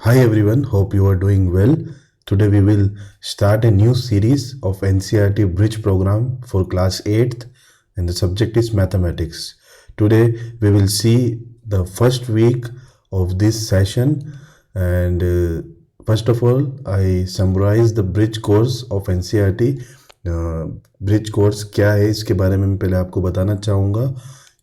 Hi everyone, hope you are doing well. Today we will start a new series of NCERT Bridge program for class 8th and the subject is mathematics. Today we will see the first week of this session and first of all I summarize the bridge course of NCERT. Bridge course क्या है इसके बारे में मैं पहले आपको बताना चाहूँगा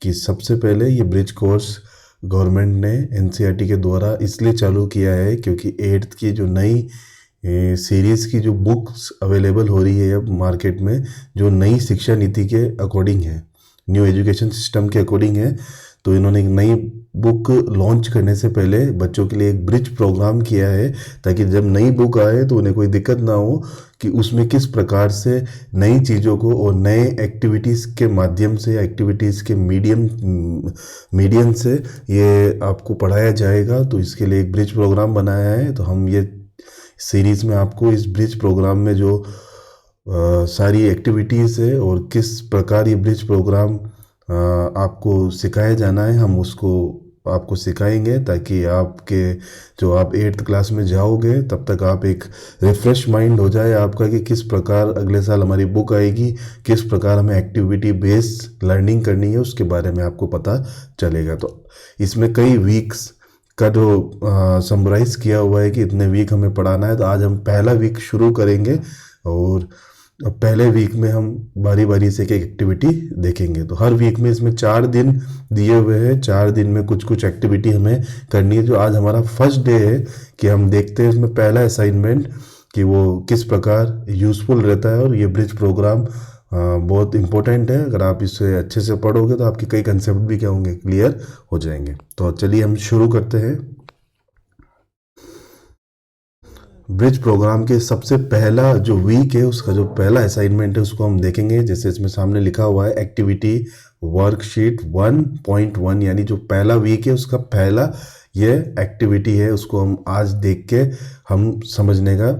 कि सबसे पहले ये ब्रिज कोर्स गवर्नमेंट ने एनसीईआरटी के द्वारा इसलिए चालू किया है क्योंकि एट्थ की जो नई सीरीज़ की जो बुक्स अवेलेबल हो रही है अब मार्केट में, जो नई शिक्षा नीति के अकॉर्डिंग है, न्यू एजुकेशन सिस्टम के अकॉर्डिंग है, तो इन्होंने एक नई बुक लॉन्च करने से पहले बच्चों के लिए एक ब्रिज प्रोग्राम किया है ताकि जब नई बुक आए तो उन्हें कोई दिक्कत ना हो कि उसमें किस प्रकार से नई चीज़ों को और नए एक्टिविटीज़ के माध्यम से, एक्टिविटीज़ के मीडियम से ये आपको पढ़ाया जाएगा। तो इसके लिए एक ब्रिज प्रोग्राम बनाया है। तो हम ये सीरीज़ में आपको इस ब्रिज प्रोग्राम में जो सारी एक्टिविटीज़ है और किस प्रकार ये ब्रिज प्रोग्राम आपको सिखाया जाना है, हम उसको आपको सिखाएंगे ताकि आपके जो आप एट्थ क्लास में जाओगे तब तक आप एक रिफ़्रेश माइंड हो जाए आपका कि किस प्रकार अगले साल हमारी बुक आएगी, किस प्रकार हमें एक्टिविटी बेस्ड लर्निंग करनी है उसके बारे में आपको पता चलेगा। तो इसमें कई वीक्स का जो समराइज किया हुआ है कि इतने वीक हमें पढ़ाना है। तो आज हम पहला वीक शुरू करेंगे और पहले वीक में हम बारी बारी से एक एक्टिविटी देखेंगे। तो हर वीक में इसमें 4 दिन दिए हुए हैं, 4 दिन में कुछ कुछ एक्टिविटी हमें करनी है। जो आज हमारा फर्स्ट डे है कि हम देखते हैं इसमें पहला असाइनमेंट कि वो किस प्रकार यूज़फुल रहता है। और ये ब्रिज प्रोग्राम बहुत इम्पोर्टेंट है। अगर आप इसे अच्छे से पढ़ोगे तो आपके कई कंसेप्ट भी क्या होंगे, क्लियर हो जाएंगे। तो चलिए हम शुरू करते हैं। ब्रिज प्रोग्राम के सबसे पहला जो वीक है उसका जो पहला असाइनमेंट है उसको हम देखेंगे। जैसे इसमें सामने लिखा हुआ है एक्टिविटी वर्कशीट 1.1, यानी जो पहला वीक है उसका पहला ये एक्टिविटी है, उसको हम आज देख के हम समझने का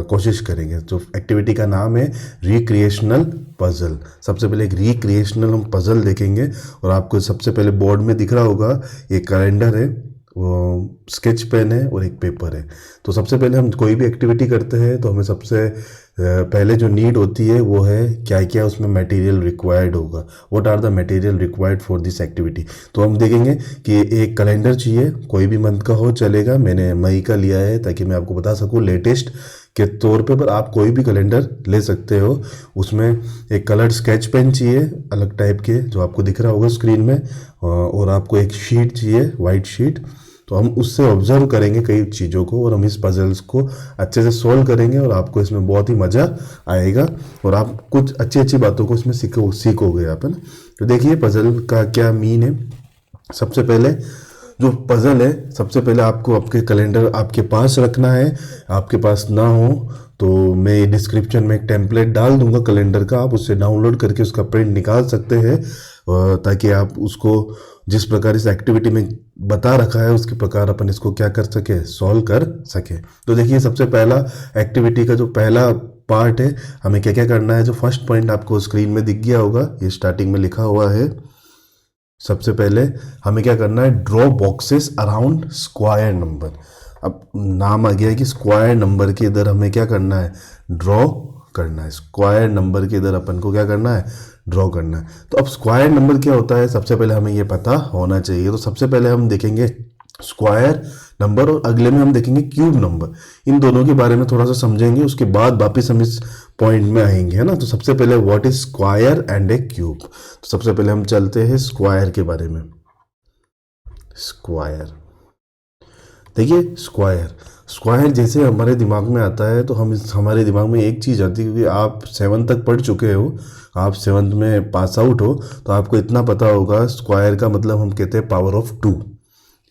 कोशिश करेंगे। जो एक्टिविटी का नाम है रिक्रिएशनल पजल। सबसे पहले एक रिक्रिएशनल हम पजल देखेंगे और आपको सबसे पहले बोर्ड में दिख रहा होगा एक कैलेंडर है, वो स्केच पेन है और एक पेपर है। तो सबसे पहले हम कोई भी एक्टिविटी करते हैं तो हमें सबसे पहले जो नीड होती है वो है क्या क्या उसमें मटेरियल रिक्वायर्ड होगा, what are the material required for this activity. तो हम देखेंगे कि एक कैलेंडर चाहिए, कोई भी मंथ का हो चलेगा, मैंने मई का लिया है ताकि मैं आपको बता सकूं लेटेस्ट के तौर पे, पर आप कोई भी कैलेंडर ले सकते हो। उसमें एक कलर्ड स्केच पेन चाहिए अलग टाइप के जो आपको दिख रहा होगा स्क्रीन में, और आपको एक शीट चाहिए, वाइट शीट। तो हम उससे ऑब्जर्व करेंगे कई चीज़ों को और हम इस पजल्स को अच्छे से सॉल्व करेंगे और आपको इसमें बहुत ही मज़ा आएगा और आप कुछ अच्छी अच्छी बातों को इसमें सीखोगे आप, है ना। तो देखिए पजल का क्या मीन है। सबसे पहले जो पजल है, सबसे पहले आपको आपके कैलेंडर आपके पास रखना है। आपके पास ना हो तो मैं डिस्क्रिप्शन में एक टेम्पलेट डाल दूंगा कैलेंडर का, आप उससे डाउनलोड करके उसका प्रिंट निकाल सकते हैं ताकि आप उसको जिस प्रकार इस एक्टिविटी में बता रखा है उसके प्रकार अपन इसको क्या कर सके, सॉल्व कर सके। तो देखिए सबसे पहला एक्टिविटी का जो पहला पार्ट है, हमें क्या क्या करना है। जो फर्स्ट पॉइंट आपको स्क्रीन में दिख गया होगा, ये स्टार्टिंग में लिखा हुआ है। सबसे पहले हमें क्या करना है, draw boxes around square number. अब नाम आ गया है कि स्क्वायर नंबर के इधर हमें क्या करना है, ड्रॉ करना है। स्क्वायर नंबर के इधर अपन को क्या करना है, ड्रॉ करना है। तो अब स्क्वायर नंबर क्या होता है सबसे पहले हमें ये पता होना चाहिए। तो सबसे पहले हम देखेंगे स्क्वायर नंबर और अगले में हम देखेंगे क्यूब नंबर। इन दोनों के बारे में थोड़ा सा समझेंगे, उसके बाद वापिस हम इस पॉइंट में आएंगे, है ना। तो सबसे पहले what is square and A cube. तो सबसे पहले हम चलते हैं स्क्वायर के बारे में। स्क्वायर, देखिए स्क्वायर, स्क्वायर जैसे हमारे दिमाग में आता है तो हमारे दिमाग में एक चीज़ आती है, क्योंकि आप 7 तक पढ़ चुके हो, आप 7 में पास आउट हो, तो आपको इतना पता होगा स्क्वायर का मतलब हम कहते हैं पावर ऑफ 2,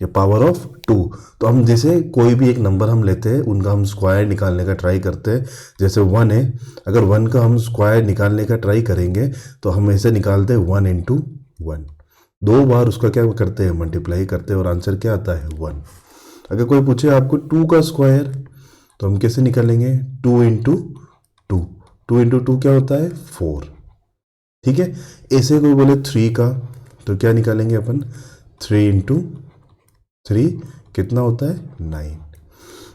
ये पावर ऑफ 2। तो हम जैसे कोई भी एक नंबर हम लेते हैं उनका हम स्क्वायर निकालने का ट्राई करते हैं। जैसे 1 है, अगर 1 का हम स्क्वायर निकालने का ट्राई करेंगे तो हम ऐसे निकालते हैं 1 इंटू 1, 2 बार उसका क्या करते हैं, मल्टीप्लाई करते हैं और आंसर क्या आता है 1। अगर कोई पूछे आपको 2 का स्क्वायर तो हम कैसे निकालेंगे, 2 इंटू 2, 2 इंटू 2 क्या होता है 4, ठीक है। ऐसे कोई बोले 3 का तो क्या निकालेंगे अपन, 3 इंटू 3 कितना होता है 9।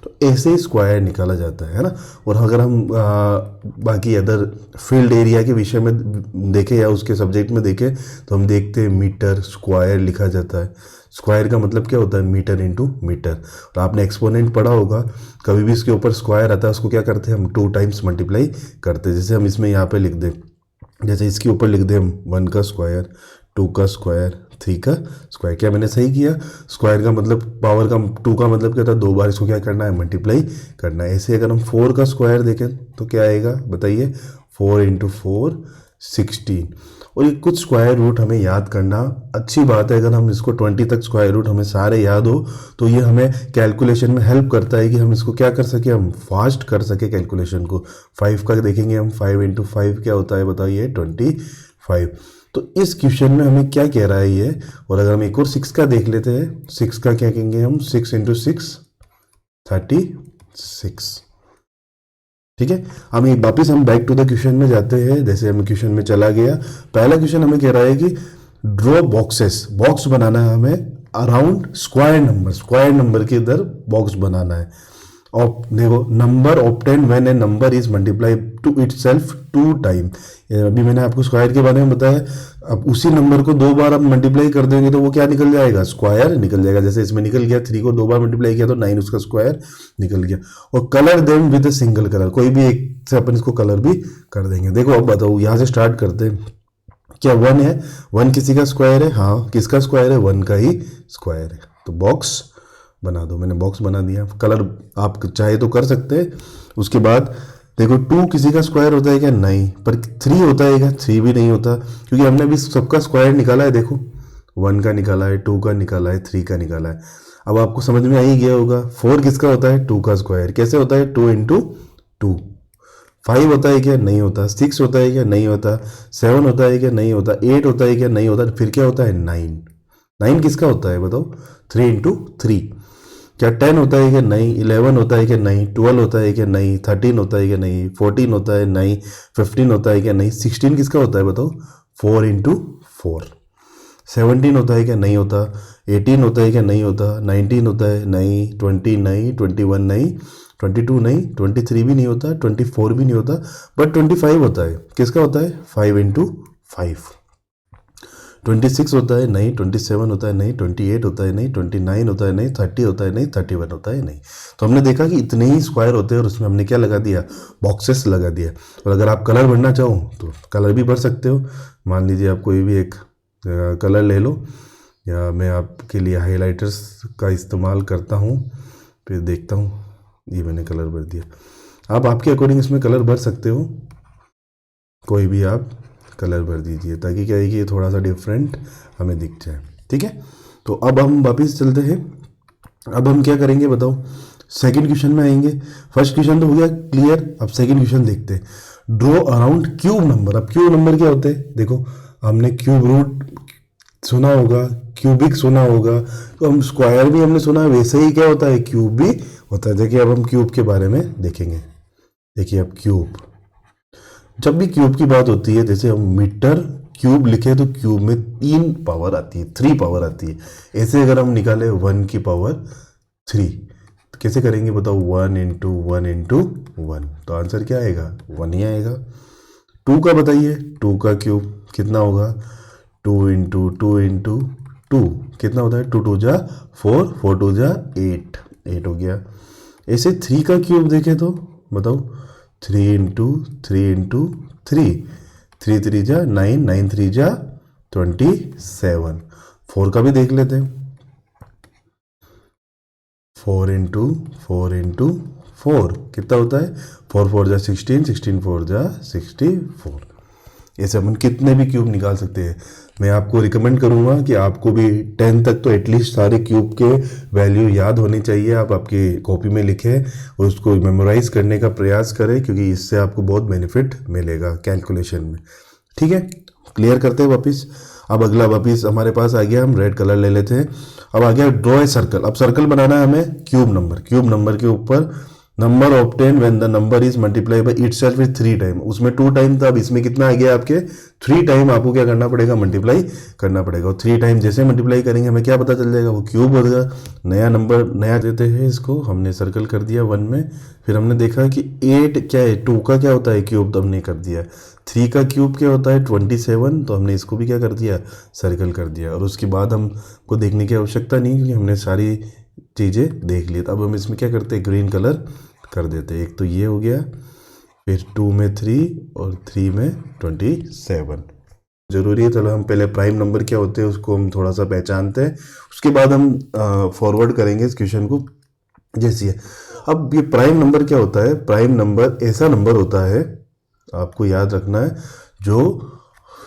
तो ऐसे ही स्क्वायर निकाला जाता है ना। और अगर हम बाकी अदर फील्ड एरिया के विषय में देखें या उसके सब्जेक्ट में देखें तो हम देखते हैं मीटर स्क्वायर लिखा जाता है। स्क्वायर का मतलब क्या होता है, मीटर इंटू मीटर। और आपने एक्सपोनेंट पढ़ा होगा, कभी भी इसके ऊपर स्क्वायर आता है उसको क्या करते हैं हम 2 टाइम्स मल्टीप्लाई करते हैं। जैसे हम इसमें यहाँ पे लिख दें, जैसे इसके ऊपर लिख दें हम 1 का स्क्वायर, 2 का स्क्वायर, 3 का स्क्वायर। क्या मैंने सही किया? स्क्वायर का मतलब पावर का 2 का मतलब क्या था, 2 बार इसको क्या करना है, मल्टीप्लाई करना है। ऐसे अगर हम 4 का स्क्वायर देखें तो क्या आएगा बताइए, 4 इंटू 4 16। और ये कुछ स्क्वायर रूट हमें याद करना अच्छी बात है। अगर हम इसको 20 तक स्क्वायर रूट हमें सारे याद हो तो ये हमें कैलकुलेशन में हेल्प करता है कि हम इसको क्या कर सके, हम फास्ट कर सके कैलकुलेशन को। 5 का देखेंगे हम, 5 इंटू 5 क्या होता है बताइए, 25। तो इस क्वेश्चन में हमें क्या कह रहा है ये। और अगर हम एक और 6 का देख लेते हैं, 6 का क्या कहेंगे हम, 6 इंटू 6 36। ठीक है, हम एक वापिस हम बैक टू द क्वेश्चन में जाते हैं। जैसे हम क्वेश्चन में चला गया, पहला क्वेश्चन हमें कह रहा है कि ड्रॉ बॉक्सेस, बॉक्स बनाना है हमें अराउंड स्क्वायर नंबर के इधर बॉक्स बनाना है। और देखो, number obtain when A number is multiply two itself 2 time. अभी मैंने आपको स्क्वायर के बारे में बताया। अब उसी नंबर को 2 बार आप मल्टीप्लाई कर देंगे तो वो क्या निकल जाएगा, स्क्वायर निकल जाएगा। जैसे इसमें निकल गया, 3 को 2 बार मल्टीप्लाई किया तो 9 उसका स्क्वायर निकल गया। और colour them with a single colour, कोई भी एक से अपन इसको कलर भी कर देंगे। देखो अब बताओ, यहाँ से स्टार्ट करते हैं। क्या 1 है, 1 किसी का स्क्वायर है, हाँ किसका स्क्वायर है, 1 का ही स्क्वायर है। तो बॉक्स बना दो, मैंने बॉक्स बना दिया। कलर आप चाहे तो कर सकते हैं। उसके बाद देखो 2 किसी का स्क्वायर होता है क्या, नहीं। पर 3 होता है क्या, 3 भी नहीं होता, क्योंकि हमने अभी सबका स्क्वायर निकाला है। देखो 1 का निकाला है, 2 का निकाला है, 3 का निकाला है। अब आपको समझ में आ ही गया होगा 4 किसका होता है, 2 का स्क्वायर। कैसे होता है, 2 इंटू 2। 5 होता है क्या, नहीं होता। 6 होता है क्या, नहीं होता। 7 होता है क्या, नहीं होता। 8 होता है क्या, नहीं होता। फिर क्या होता है, 9 किसका होता है बताओ, 3 इंटू 3। क्या 10 होता है क्या, नहीं। 11 होता है क्या, नहीं। 12 होता है क्या, नहीं। 13 होता है क्या, नहीं। 14 होता है, नहीं। 15 होता है क्या, नहीं। 16 किसका होता है बताओ, 4 इंटू 4। 17 होता है क्या, नहीं होता। 18 होता है क्या, नहीं होता। 19 होता है, नहीं। 20 नहीं। 21 नहीं। 22 नहीं। 23 भी नहीं होता। 24 भी नहीं होता। बट 25 होता है, किसका होता है, 5 इंटू 5। 26 होता है, नहीं। 27 होता है, नहीं। 28 होता है, नहीं। 29 होता है, नहीं। 30 होता है, नहीं। 31 होता है, नहीं। तो हमने देखा कि इतने ही स्क्वायर होते हैं और उसमें हमने क्या लगा दिया, बॉक्सेस लगा दिया। और अगर आप कलर भरना चाहो तो कलर भी भर सकते हो। मान लीजिए आप कोई भी एक कलर ले लो, या मैं आपके लिए हाइलाइटर्स का इस्तेमाल करता हूँ। फिर देखता हूँ, ये मैंने कलर भर दिया। आप आपके अकॉर्डिंग इसमें कलर भर सकते हो, कोई भी आप कलर भर दीजिए, ताकि क्या है कि ये थोड़ा सा डिफरेंट हमें दिख जाए। ठीक है, तो अब हम वापस चलते हैं। अब हम क्या करेंगे बताओ, सेकंड क्वेश्चन में आएंगे। फर्स्ट क्वेश्चन तो हो गया क्लियर, अब सेकंड क्वेश्चन देखते हैं। Draw around cube number. अब क्यूब नंबर क्या होते हैं, देखो हमने क्यूब रूट सुना होगा, क्यूबिक सुना होगा, तो हम स्क्वायर भी हमने सुना है, वैसे ही क्या होता है, क्यूब भी होता है। देखिए अब हम क्यूब के बारे में देखेंगे। देखिए अब क्यूब, जब भी क्यूब की बात होती है, जैसे हम मीटर क्यूब लिखे तो क्यूब में 3 पावर आती है, 3 पावर आती है। ऐसे अगर हम निकाले 1 की पावर 3 तो कैसे करेंगे बताओ, 1 इंटू 1 इंटू 1, तो आंसर क्या आएगा, 1 ही आएगा। 2 का बताइए, 2 का क्यूब कितना होगा, 2 इंटू 2 इंटू 2 कितना होता है, 2 2 जा 4, 4 2 जा 8, 8 हो गया। ऐसे 3 का क्यूब देखें तो बताओ, 3 इंटू 3 इंटू 3, 3 3 जा 9, 9 3 जा 27। 4 का भी देख लेते हैं, 4 इंटू 4 इंटू 4 कितना होता है, 4 4 जा 16, 16 4 जा 64। ऐसे अपन कितने भी क्यूब निकाल सकते हैं। मैं आपको रिकमेंड करूंगा कि आपको भी 10 तक तो एटलीस्ट सारे क्यूब के वैल्यू याद होनी चाहिए। आप आपकी कॉपी में लिखें और उसको मेमोराइज करने का प्रयास करें, क्योंकि इससे आपको बहुत बेनिफिट मिलेगा कैलकुलेशन में। ठीक है, क्लियर करते हैं वापस। अब अगला वापस हमारे पास आ गया, हम रेड कलर ले लेते हैं। अब आ गया ड्रॉ ए सर्कल। अब सर्कल बनाना है हमें क्यूब नंबर के ऊपर number obtain when the number is multiply by itself is 3 time, उसमें 2 टाइम था, अब इसमें कितना आ गया आपके 3 टाइम आपको क्या करना पड़ेगा, मल्टीप्लाई करना पड़ेगा। और 3 टाइम जैसे मल्टीप्लाई करेंगे हमें क्या पता चल जाएगा, वो क्यूब होगा। नया नंबर नया देते हैं, इसको हमने सर्कल कर दिया 1 में, फिर हमने देखा कि 8 क्या है, 2 का क्या होता है क्यूब, तो हमने कर दिया। 3 का क्यूब क्या होता है 27, तो हमने इसको भी क्या कर दिया, सर्कल कर दिया। और उसके बाद हमको देखने की आवश्यकता नहीं, क्योंकि हमने सारी चीज़ें देख ली। तो अब हम इसमें क्या करते हैं, ग्रीन कलर कर देते हैं। एक तो ये हो गया, फिर 2 में 3 और 3 में 27 जरूरी है। चलो हम पहले प्राइम नंबर क्या होते हैं उसको हम थोड़ा सा पहचानते हैं, उसके बाद हम फॉरवर्ड करेंगे इस क्वेश्चन को। जैसी है, अब ये प्राइम नंबर क्या होता है, प्राइम नंबर ऐसा नंबर होता है, आपको याद रखना है, जो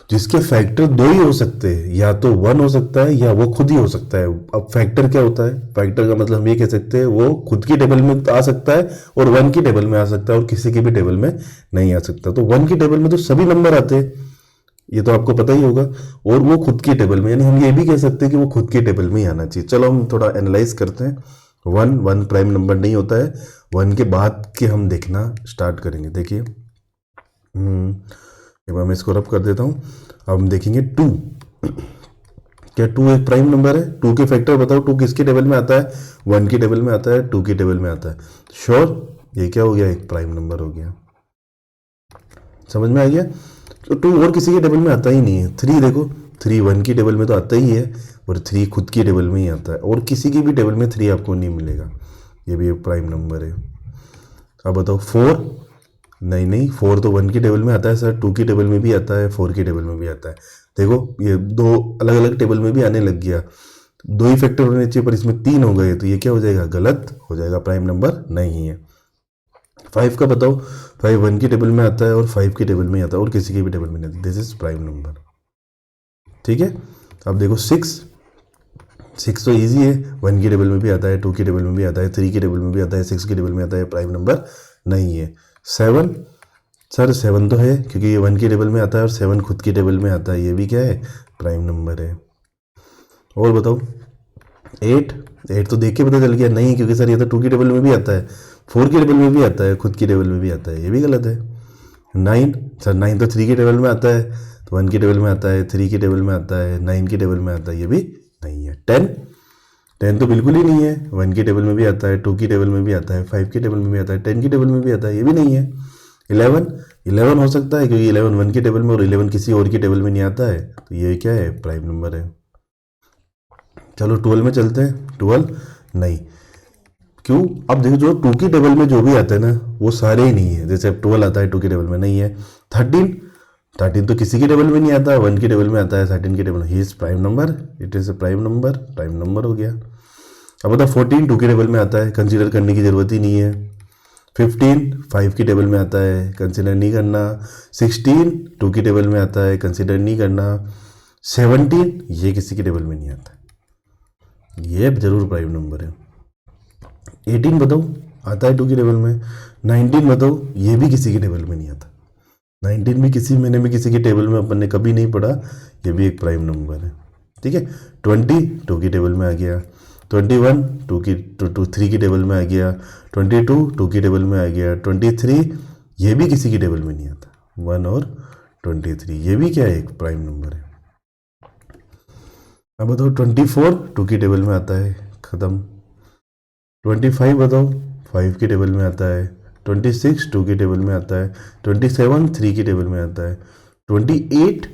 जिसके फैक्टर 2 ही हो सकते हैं, या तो 1 हो सकता है या वो खुद ही हो सकता है। अब फैक्टर क्या होता है, फैक्टर का मतलब हम ये कह सकते हैं वो खुद की टेबल में आ सकता है और 1 की टेबल में आ सकता है और किसी की भी टेबल में नहीं आ सकता। तो 1 की टेबल में तो सभी नंबर आते हैं, ये तो आपको पता ही होगा, और वो खुद की टेबल में, यानी हम ये भी कह सकते हैं कि वो खुद की टेबल में ही आना चाहिए। चलो हम थोड़ा एनालाइज करते हैं। 1 प्राइम नंबर नहीं होता है, 1 के बाद के हम देखना स्टार्ट करेंगे। देखिए मैं इसको रब कर देता हूँ। अब हम देखेंगे 2, क्या 2 एक प्राइम नंबर है, 2 के फैक्टर बताओ, 2 किसके टेबल में आता है, 1 की टेबल में आता है, 2 की टेबल में आता है। श्योर, ये क्या हो गया, एक प्राइम नंबर हो गया। समझ में आ गया। तो 2 और किसी के टेबल में आता ही नहीं है। 3 देखो, 3 1 की टेबल में तो आता ही है, और 3 खुद की टेबल में ही आता है, और किसी की भी टेबल में 3 आपको नहीं मिलेगा, ये भी एक प्राइम नंबर है। अब बताओ 4, नहीं 4 तो 1 की टेबल में आता है सर, 2 की टेबल में भी आता है, 4 की टेबल में भी आता है। देखो ये 2 अलग अलग टेबल में भी आने लग गया, 2 ही फैक्टर होने चाहिए पर इसमें 3 हो गए, तो ये क्या हो जाएगा, गलत हो जाएगा, प्राइम नंबर नहीं है। 5 का बताओ, 5 1 की टेबल में आता है और 5 की टेबल में आता है और किसी की भी टेबल में नहीं आता, दिस इज प्राइम नंबर। ठीक है। अब देखो 6 तो इजी है, 1 की टेबल में भी आता है, 2 की टेबल में भी आता है, 3 की टेबल में भी आता है, 6 की टेबल में आता है, प्राइम नंबर नहीं है। 7, सर 7 तो है, क्योंकि ये 1 की टेबल में आता है और 7 खुद की टेबल में आता है, ये भी क्या है, प्राइम नंबर है। और बताओ 8 तो देख के पता चल गया नहीं, क्योंकि सर ये तो 2 की टेबल में भी आता है, 4 की टेबल में भी आता है, खुद की टेबल में भी आता है, ये भी गलत है। 9, सर 9 तो 3 की टेबल में आता है, तो 1 की टेबल में आता है, 3 की टेबल में आता है, 9 की टेबल में आता है, ये भी नहीं है। 10 तो बिल्कुल ही नहीं है, 1 की टेबल में भी आता है, 2 की टेबल में भी आता है, 5 की टेबल में भी आता है, 10 की टेबल में भी आता है, ये भी नहीं है। 11 हो सकता है, क्योंकि 11 1 की टेबल में और 11 किसी और की टेबल में नहीं आता है, तो ये क्या है, प्राइम नंबर है। चलो 12 में चलते हैं। 12 नहीं, क्यों, अब देखो जो 2 की टेबल में जो भी आता है ना वो सारे ही नहीं है, जैसे अब 12 आता है 2 की टेबल में नहीं है। 13 तो किसी की टेबल में नहीं आता, 1 की टेबल में आता है, 13 की टेबल में, he is prime number, it is a prime number हो गया। अब बता 14 2 की टेबल में आता है, कंसीडर करने की जरूरत ही नहीं है। 15 5 की टेबल में आता है, कंसीडर नहीं करना। 16 2 की टेबल में आता है, कंसीडर नहीं करना। 17 ये किसी की टेबल में नहीं आता, ये जरूर प्राइम नंबर है। 18 बताओ, आता है 2 की टेबल में। 19 बताओ, ये भी किसी की टेबल में नहीं आता, 19 भी किसी महीने में किसी की टेबल में अपन ने कभी नहीं पढ़ा, ये भी एक प्राइम नंबर है। ठीक है। 20 2 की टेबल में आ गया। 21 3 की टेबल में आ गया। 22 2 की टेबल में आ गया। 23 ये भी किसी की टेबल में नहीं आता, 1 और 23 ये भी क्या है, एक प्राइम नंबर है। अब बताओ 24 2 की टेबल में आता है, खत्म। 25 बताओ, 5 की टेबल में आता है। 26 2 की टेबल में आता है। 27 3 की टेबल में आता है। 28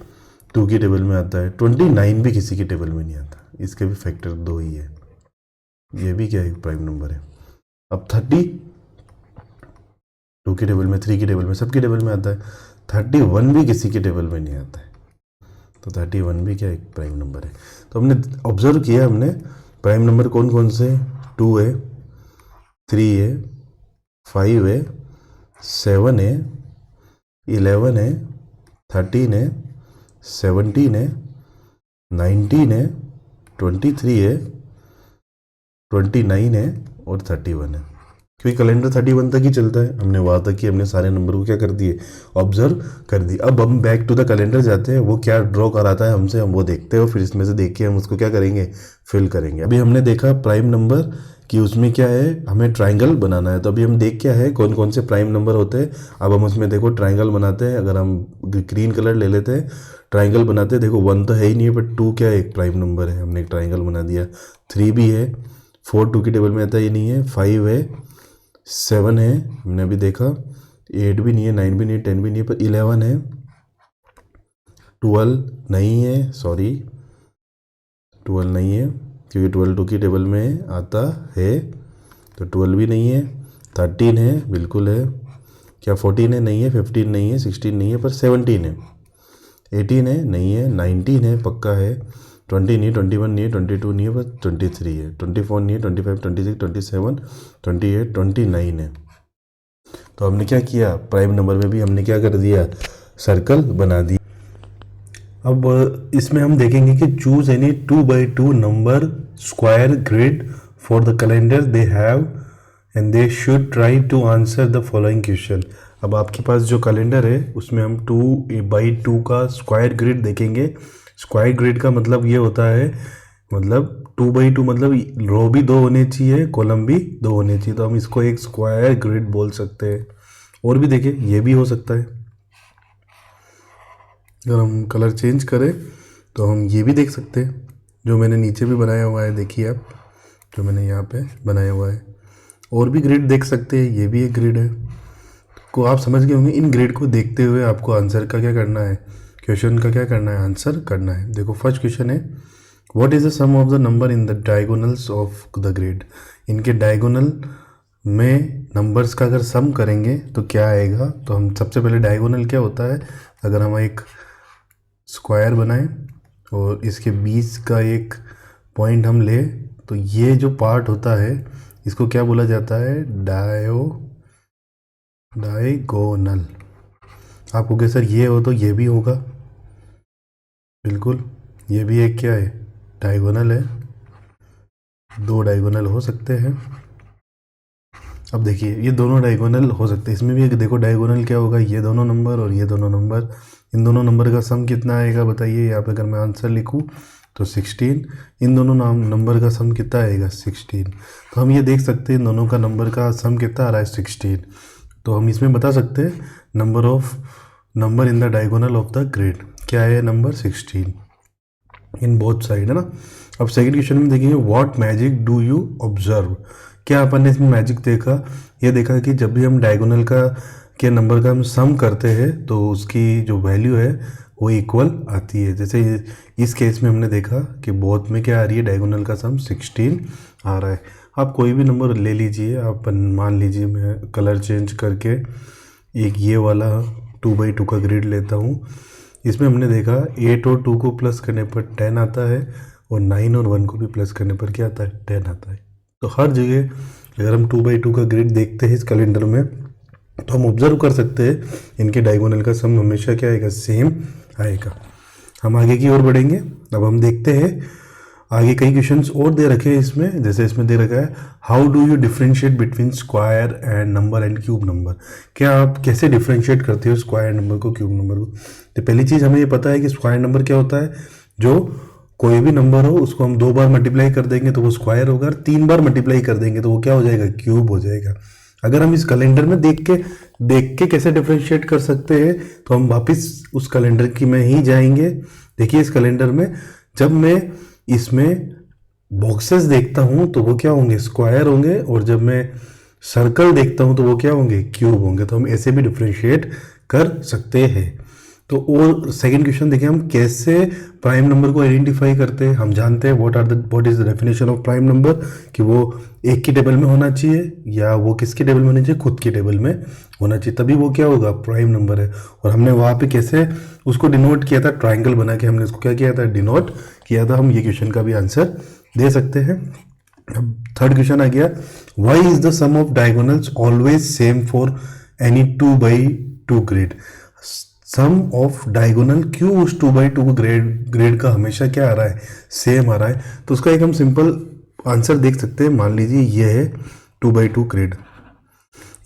2 की टेबल में आता है। 29 भी किसी की टेबल में नहीं आता, इसके भी फैक्टर 2 ही है, ये भी क्या है, प्राइम नंबर है। अब 30 2 की टेबल में, 3 की टेबल में, सबकी टेबल में आता है। 31 भी किसी की टेबल में नहीं आता है, तो 31 भी क्या एक प्राइम नंबर है। तो हमने ऑब्जर्व किया, हमने प्राइम नंबर कौन कौन से, 2 है, 3 है, 5 है, 7 है, 11 है, 13 है, 17 है, 19 है, 23 है, 29 है और 31 है। क्योंकि कैलेंडर 31 तक ही चलता है, हमने वहाँ तक ही हमने सारे नंबर को क्या कर दिए, ऑब्जर्व कर दिए। अब हम बैक टू द कैलेंडर जाते हैं, वो क्या ड्रॉ कराता है हमसे, हम वो देखते हैं और फिर इसमें से देख के हम उसको क्या करेंगे, फिल करेंगे। अभी हमने देखा प्राइम नंबर कि उसमें क्या है, हमें ट्रायंगल बनाना है। तो अभी हम देख क्या है कौन कौन से प्राइम नंबर होते हैं। अब हम उसमें देखो ट्रायंगल बनाते हैं। अगर हम ग्रीन कलर ले लेते हैं, ट्रायंगल बनाते हैं। देखो 1 तो है ही नहीं है, बट 2 क्या है, एक प्राइम नंबर है, हमने एक ट्रायंगल बना दिया। 3 भी है, 4 2 की टेबल में आता है, ये नहीं है। 5 है, 7 है, हमने अभी देखा। 8 भी नहीं है, 9 भी नहीं है, 10 भी नहीं है, पर 11 है। 12 नहीं है, सॉरी 12 नहीं है, क्योंकि 12 2 की टेबल में आता है, तो 12 भी नहीं है। 13 है, बिल्कुल है। क्या 14 है? नहीं है। 15 नहीं है, 16 नहीं है, पर 17 है। 18 है, नहीं है। 19 है, पक्का है। 20 नहीं है, 21 नहीं है, 22 नहीं है, पर 23 है। 24 नहीं है, 25 26 27 28 29 है। तो हमने क्या किया, प्राइम नंबर में भी हमने क्या कर दिया, सर्कल बना दिया। अब इसमें हम देखेंगे कि choose any 2x2 number square grid for the calendar they have and they should try to answer the following question. अब आपके पास जो कैलेंडर है उसमें हम 2x2 का स्क्वायर ग्रिड देखेंगे। स्क्वायर ग्रिड का मतलब ये होता है, मतलब 2x2 मतलब रो भी 2 होने चाहिए, कॉलम भी 2 होने चाहिए, तो हम इसको एक स्क्वायर ग्रिड बोल सकते हैं। और भी देखिए, ये भी हो सकता है। अगर हम कलर चेंज करें तो हम ये भी देख सकते हैं, जो मैंने नीचे भी बनाया हुआ है, देखिए आप, जो मैंने यहाँ पे बनाया हुआ है। और भी ग्रिड देख सकते हैं, ये भी एक ग्रिड है। को आप समझ गए होंगे। इन ग्रिड को देखते हुए आपको आंसर का क्या करना है, क्वेश्चन का क्या करना है, आंसर करना है। देखो फर्स्ट क्वेश्चन है, what is the sum of the number in the diagonals of the grid. इनके डायगोनल में नंबर्स का अगर सम करेंगे तो क्या आएगा। तो हम सबसे पहले, डायगोनल क्या होता है, अगर हम एक स्क्वायर बनाएं और इसके बीच का एक पॉइंट हम ले, तो ये जो पार्ट होता है इसको क्या बोला जाता है, डायगोनल। आपको क्या सर ये हो तो ये भी होगा, बिल्कुल ये भी एक क्या है, डायगोनल है। 2 डायगोनल हो सकते हैं। अब देखिए ये दोनों डायगोनल हो सकते हैं। इसमें भी एक देखो डायगोनल क्या होगा, ये दोनों नंबर और ये दोनों नंबर। इन दोनों नंबर का सम कितना आएगा बताइए। यहाँ पे अगर मैं आंसर लिखूँ तो 16। इन दोनों नंबर का सम कितना आएगा, 16। तो हम ये देख सकते हैं इन दोनों का नंबर का सम कितना आ रहा है, 16। तो हम इसमें बता सकते हैं number in the diagonal of the grid क्या है, नंबर 16 इन बोथ साइड, है ना। अब सेकंड क्वेश्चन में देखेंगे, what magic do you observe. क्या अपन ने इसमें मैजिक देखा, ये देखा कि जब भी हम डायगोनल का के नंबर का हम सम करते हैं तो उसकी जो वैल्यू है वो इक्वल आती है। जैसे इस केस में हमने देखा कि बोथ में क्या आ रही है, डायगोनल का सम 16 आ रहा है। आप कोई भी नंबर ले लीजिए, आप मान लीजिए मैं कलर चेंज करके एक ये वाला 2x2 का ग्रिड लेता हूँ। इसमें हमने देखा 8 और 2 को प्लस करने पर 10 आता है, और 9 और 1 को भी प्लस करने पर क्या आता है, 10 आता है। तो हर जगह अगर हम 2x2 का ग्रिड देखते हैं इस कैलेंडर में, तो हम ऑब्जर्व कर सकते हैं इनके डायगोनल का सम हमेशा क्या आएगा, सेम आएगा। हम आगे की ओर बढ़ेंगे। अब हम देखते हैं आगे कई क्वेश्चंस और दे रखे हैं इसमें। जैसे इसमें दे रखा है, how do you differentiate between square and number and cube number. क्या आप कैसे डिफ्रेंशिएट करते हो स्क्वायर नंबर को, क्यूब नंबर को। तो पहली चीज़ हमें ये पता है कि स्क्वायर नंबर क्या होता है, जो कोई भी नंबर हो उसको हम 2 बार मल्टीप्लाई कर देंगे तो वो स्क्वायर होगा, और 3 बार मल्टीप्लाई कर देंगे तो वो क्या हो जाएगा, क्यूब हो जाएगा। अगर हम इस कैलेंडर में देख के कैसे डिफ्रेंशिएट कर सकते हैं, तो हम वापस उस कैलेंडर की में ही जाएंगे। देखिए इस कैलेंडर में जब मैं इसमें बॉक्सेस देखता हूं तो वो क्या होंगे, स्क्वायर होंगे, और जब मैं सर्कल देखता हूं तो वो क्या होंगे, क्यूब होंगे। तो हम ऐसे भी डिफ्रेंशिएट कर सकते हैं। तो और सेकंड क्वेश्चन देखिए, हम कैसे प्राइम नंबर को आइडेंटिफाई करते हैं। हम जानते हैं what is the definition of prime number, कि वो एक की टेबल में होना चाहिए, या वो किसकी टेबल में होना चाहिए, खुद की टेबल में होना चाहिए, तभी वो क्या होगा, प्राइम नंबर है। और हमने वहाँ पे कैसे उसको डिनोट किया था, ट्राइंगल बना के हमने उसको क्या किया था, डिनोट किया था। हम ये क्वेश्चन का भी आंसर दे सकते हैं। अब थर्ड क्वेश्चन आ गया, why is the sum of diagonals always same for any 2x2 grid. Sum of diagonal क्यों उस 2x2 ग्रेड का हमेशा क्या आ रहा है, सेम आ रहा है। तो उसका एक हम सिंपल आंसर देख सकते हैं। मान लीजिए ये है 2x2 ग्रेड,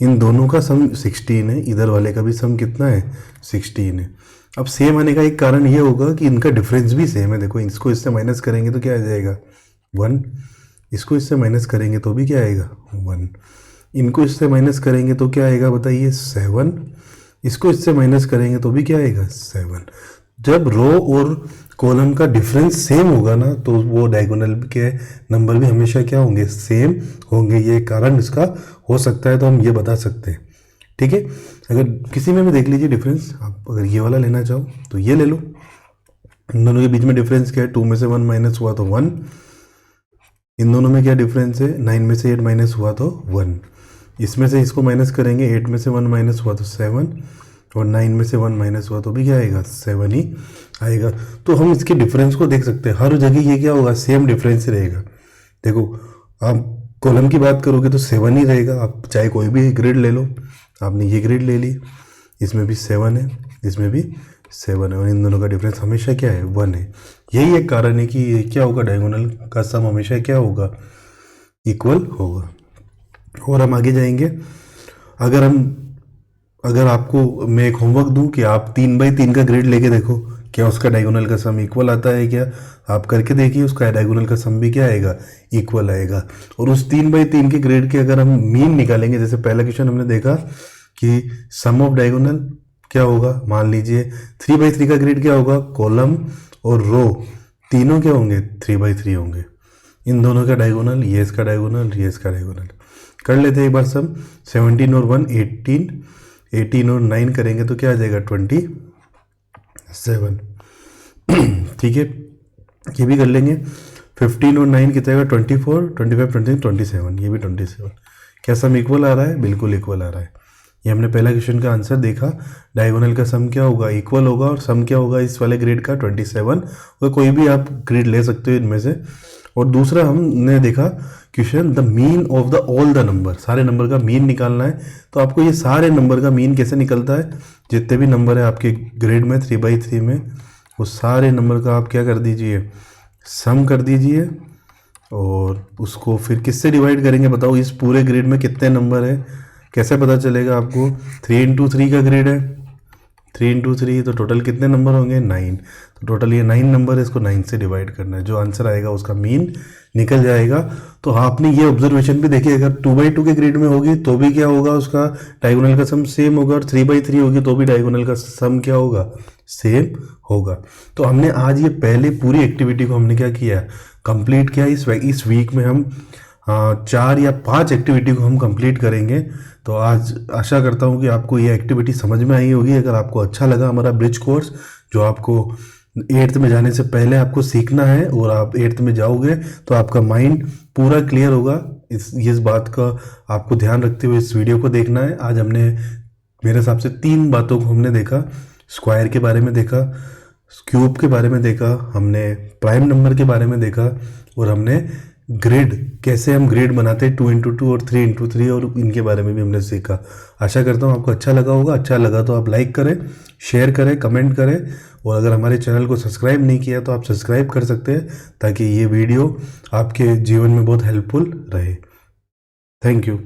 इन दोनों का सम 16 है, इधर वाले का भी सम कितना है, 16 है। अब सेम आने का एक कारण ये होगा कि इनका डिफरेंस भी सेम है। देखो इसको इससे माइनस करेंगे तो क्या आ जाएगा, 1। इसको इससे माइनस करेंगे तो भी क्या आएगा 1, इनको इससे माइनस करेंगे तो क्या आएगा बताइए 7, इसको इससे माइनस करेंगे तो भी क्या आएगा 7। जब रो और कॉलम का डिफरेंस सेम होगा ना तो वो डायगोनल के नंबर भी हमेशा क्या होंगे, सेम होंगे। ये कारण इसका हो सकता है, तो हम ये बता सकते हैं। ठीक है, अगर किसी में भी देख लीजिए डिफरेंस, आप अगर ये वाला लेना चाहो तो ये ले लो। इन दोनों के बीच में डिफरेंस क्या है, 2 में से 1 माइनस हुआ तो 1। इन दोनों में क्या डिफरेंस है, 9 में से 8 माइनस हुआ तो 1। इसमें से इसको माइनस करेंगे, 8 में से 1 माइनस हुआ तो 7, और 9 में से 1 माइनस हुआ तो भी क्या आएगा 7 ही आएगा। तो हम इसके डिफरेंस को देख सकते हैं, हर जगह ये क्या होगा, सेम डिफरेंस ही रहेगा। देखो आप कॉलम की बात करोगे तो 7 ही रहेगा, आप चाहे कोई भी ग्रेड ले लो। आपने ये ग्रेड ले ली, इसमें भी 7 है, इसमें भी 7 है, और इन दोनों का डिफरेंस हमेशा क्या है 1 है। यही एक कारण है कि ये क्या होगा, डायगोनल का सम हमेशा क्या होगा, इक्वल होगा। और हम आगे जाएंगे, अगर आपको मैं एक होमवर्क दूं कि आप 3/3 का ग्रेड लेके देखो क्या उसका डायगोनल का सम इक्वल आता है क्या। आप करके देखिए, उसका डायगोनल का सम भी क्या आएगा, इक्वल आएगा। और उस 3/3 के ग्रेड के अगर हम मीन निकालेंगे, जैसे पहला क्वेश्चन हमने देखा कि सम ऑफ डायगोनल क्या होगा, मान लीजिए 3/3 का ग्रेड क्या होगा, कॉलम और रो तीनों क्या होंगे 3/3 होंगे। इन दोनों का डायगोनल, ये इसका डायगोनल, ये इसका डायगोनल। कर लेते हैं एक बार सम, 17 और 1 18, 18 और 9 करेंगे तो क्या आ जाएगा 27। ठीक है, ये भी कर लेंगे। 15 और 9 कितना आएगा 24, 25 26 27, ये भी 27। क्या सम इक्वल आ रहा है, बिल्कुल इक्वल आ रहा है। ये हमने पहला क्वेश्चन का आंसर देखा, डायगोनल का सम क्या होगा, इक्वल होगा, और सम क्या होगा इस वाले ग्रेड का 27। और कोई भी आप ग्रेड ले सकते हो इनमें से। और दूसरा हमने देखा question, the mean of the all the number, सारे नंबर का मीन निकालना है। तो आपको ये सारे नंबर का मीन कैसे निकलता है, जितने भी नंबर है आपके ग्रेड में 3/3 में, वो सारे नंबर का आप क्या कर दीजिए, सम कर दीजिए। और उसको फिर किससे डिवाइड करेंगे बताओ, इस पूरे ग्रेड में कितने नंबर है, कैसे पता चलेगा आपको, 3 इंटू 3 का ग्रेड है, 3 इंटू 3 तो टोटल कितने नंबर होंगे 9। तो टोटल ये 9 नंबर है, इसको 9 से डिवाइड करना है, जो आंसर आएगा उसका मीन निकल जाएगा। तो आपने ये ऑब्जर्वेशन भी देखी, अगर 2/2 के ग्रेड में होगी तो भी क्या होगा, उसका डायगोनल का सम सेम होगा, और 3/3 होगी तो भी डायगोनल का सम क्या होगा, सेम होगा। तो हमने आज ये पहले पूरी एक्टिविटी को हमने क्या किया, कंप्लीट किया। इस वीक में हम 4 या 5 एक्टिविटी को हम कंप्लीट करेंगे। तो आज आशा करता हूँ कि आपको ये एक्टिविटी समझ में आई होगी। अगर आपको अच्छा लगा हमारा ब्रिज कोर्स, जो आपको 8th में जाने से पहले आपको सीखना है, और आप 8th में जाओगे तो आपका माइंड पूरा क्लियर होगा। इस बात का आपको ध्यान रखते हुए इस वीडियो को देखना है। आज हमने मेरे हिसाब से 3 बातों को हमने देखा, स्क्वायर के बारे में देखा, क्यूब के बारे में देखा, हमने प्राइम नंबर के बारे में देखा, और हमने ग्रेड, कैसे हम ग्रेड बनाते हैं 2 इंटू 2 और 3 इंटू 3, और इनके बारे में भी हमने सीखा। आशा करता हूँ आपको अच्छा लगा होगा। अच्छा लगा तो आप लाइक करें, शेयर करें, कमेंट करें, और अगर हमारे चैनल को सब्सक्राइब नहीं किया तो आप सब्सक्राइब कर सकते हैं, ताकि ये वीडियो आपके जीवन में बहुत हेल्पफुल रहे। Thank you.